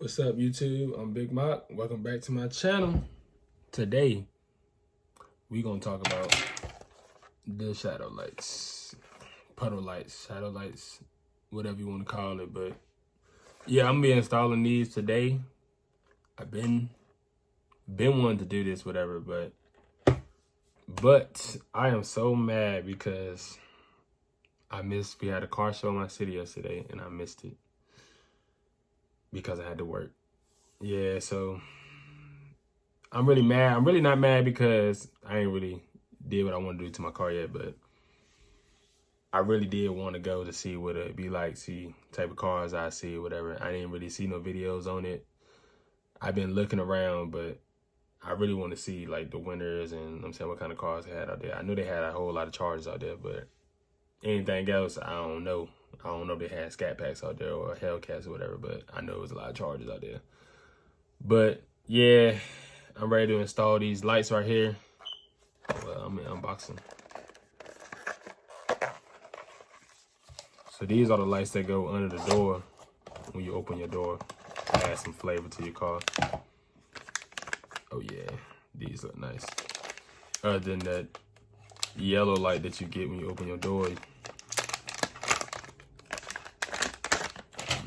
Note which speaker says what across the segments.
Speaker 1: What's up, YouTube? I'm Big Mock. Welcome back to my channel. Today, we're going to talk about the shadow lights, puddle lights, shadow lights, whatever you want to call it. But yeah, I'm going to be installing these today. I've been wanting to do this, whatever, but I am so mad because we had a car show in my city yesterday and I missed it because I had to work. Yeah, so I'm really mad. I'm really not mad because I ain't really did what I want to do to my car yet, but I really did want to go to see what it'd be like, see type of cars I see, whatever. I didn't really see no videos on it. I've been looking around, but I really want to see like the winners and I'm saying what kind of cars they had out there. I knew they had a whole lot of Chargers out there, but anything else, I don't know. I don't know if they had Scat Packs out there or Hellcats or whatever, but I know it was a lot of Chargers out there. But yeah, I'm ready to install these lights right here. Well, I'm in unboxing. So these are the lights that go under the door when you open your door. Add some flavor to your car. Oh yeah, these look nice. Other than that yellow light that you get when you open your door, you're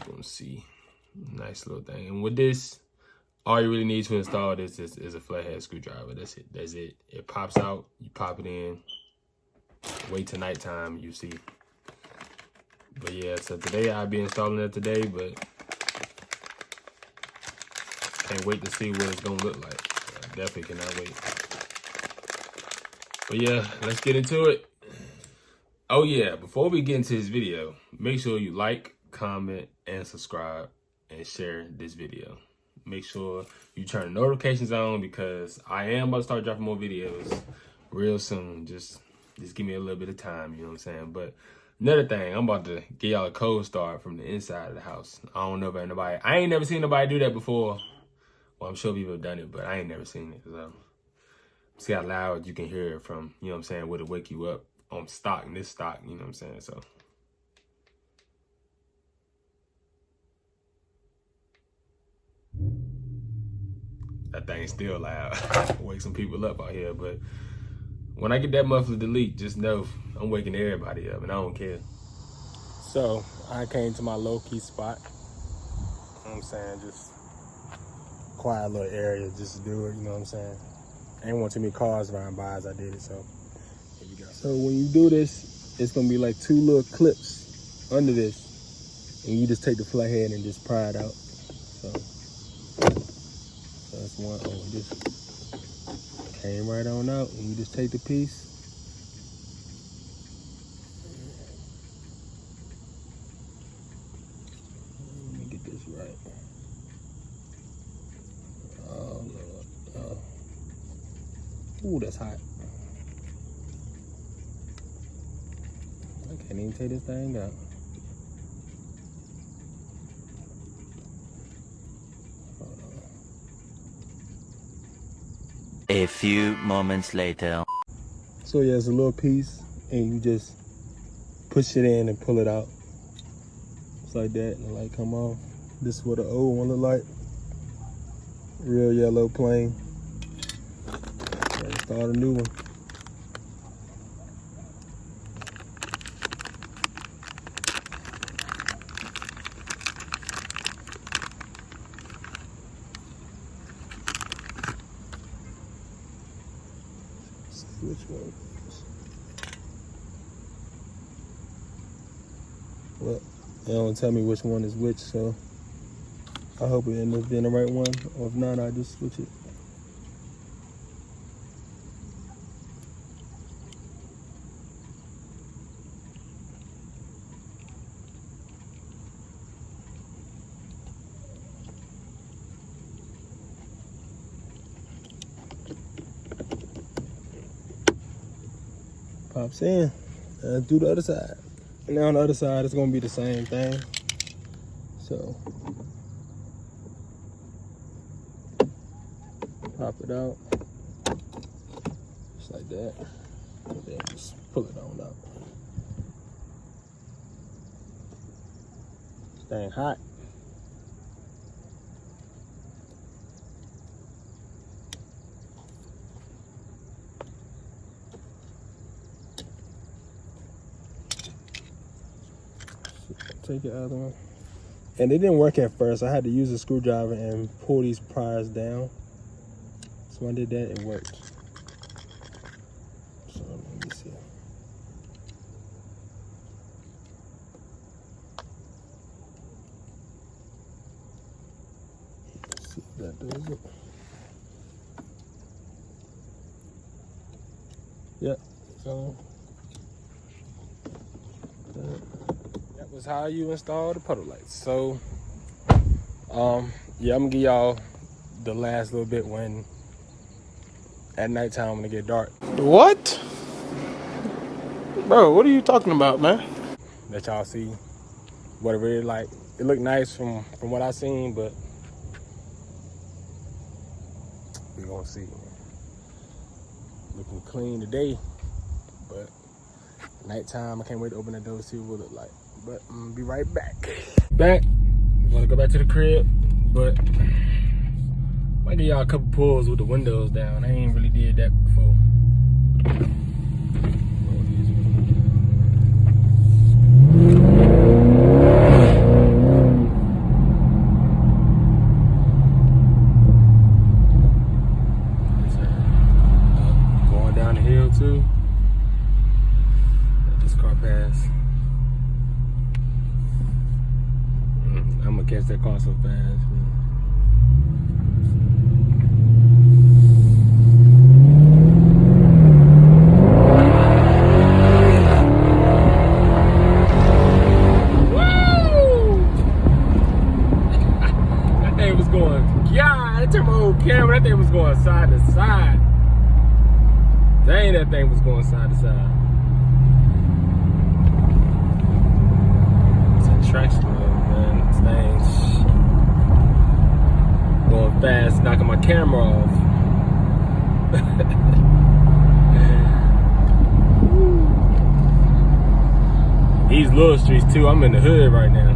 Speaker 1: gonna see nice little thing. And with this, all you really need to install this is a flathead screwdriver. That's it. That's it. It pops out. You pop it in. Wait till nighttime. You see. But yeah, so today I'll be installing it today, but can't wait to see what it's gonna look like. I definitely cannot wait. But yeah, let's get into it. Oh yeah, before we get into this video, make sure you like, comment, and subscribe, and share this video. Make sure you turn the notifications on because I am about to start dropping more videos real soon. Just give me a little bit of time, you know what I'm saying? But another thing, I'm about to get y'all a cold start from the inside of the house. I don't know about nobody. I ain't never seen nobody do that before. Well, I'm sure people have done it, but I ain't never seen it. So see how loud you can hear it from, you know what I'm saying, would it wake you up on stock, in this stock, you know what I'm saying? So that thing's still loud. Wake some people up out here, but when I get that muffler delete, just know I'm waking everybody up and I don't care. So I came to my low-key spot. You know what I'm saying? Just quiet little area just to do it, you know what I'm saying? I ain't want too many cars around by as I did it, so here we go. So when you do this, it's gonna be like two little clips under this, and you just take the flathead and just pry it out. So that's one. Oh, it just came right on out, and you just take the piece. Let me get this right. Oh Lord. Oh. Ooh, that's hot. I can't even take this thing out.
Speaker 2: A few moments later.
Speaker 1: So yeah, it's a little piece, and you just push it in and pull it out. It's like that, and the light come off. This is what the old one look like. Real yellow, plain. Let's start a new one. Let's see which one it is. Well, they don't tell me which one is which, so I hope it ends up being the right one. Or if not, I'll just switch it. Pops in. Do the other side. And now on the other side, it's gonna be the same thing. So pop it out, just like that, and then just pull it on out. This thing hot. Take your other one. And it didn't work at first. I had to use a screwdriver and pull these pliers down. So when I did that, it worked. So let me see. Let's see if that does it. Yep. So that was how you install the puddle lights. So yeah, I'm gonna give y'all the last little bit when at nighttime when it get dark. What? Bro, what are you talking about, man? Let y'all see what it really like. It looked nice from what I seen, but we gonna see. Looking clean today, but nighttime, I can't wait to open the door to see what it look like. But I'm gonna be right back. I'm gonna go back to the crib, but I might give y'all a couple pulls with the windows down. I ain't really did that before. Going down the hill too. Let this car pass. I'm gonna catch that car so fast, man. I turned my old camera, that thing was going side to side. Dang, that thing was going side to side. It's a traction wheel, man. This thing's going fast, knocking my camera off. These little streets too, I'm in the hood right now.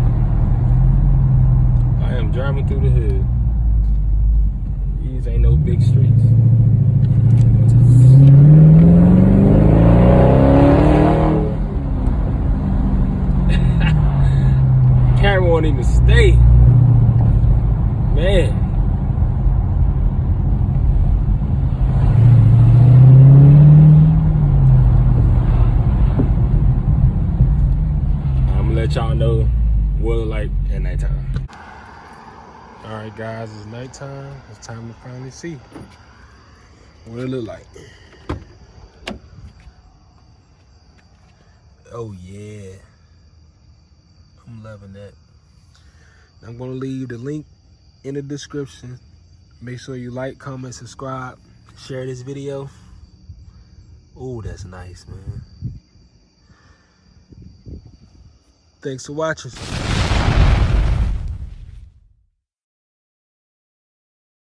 Speaker 1: I am driving through the hood. These ain't no big streets. Camera won't even stay. Man. I'm gonna let y'all know what it like at nighttime. All right, guys, it's nighttime. It's time to finally see what it look like. Oh yeah, I'm loving that. I'm gonna leave the link in the description. Make sure you like, comment, subscribe, share this video. Oh, that's nice, man. Thanks for watching.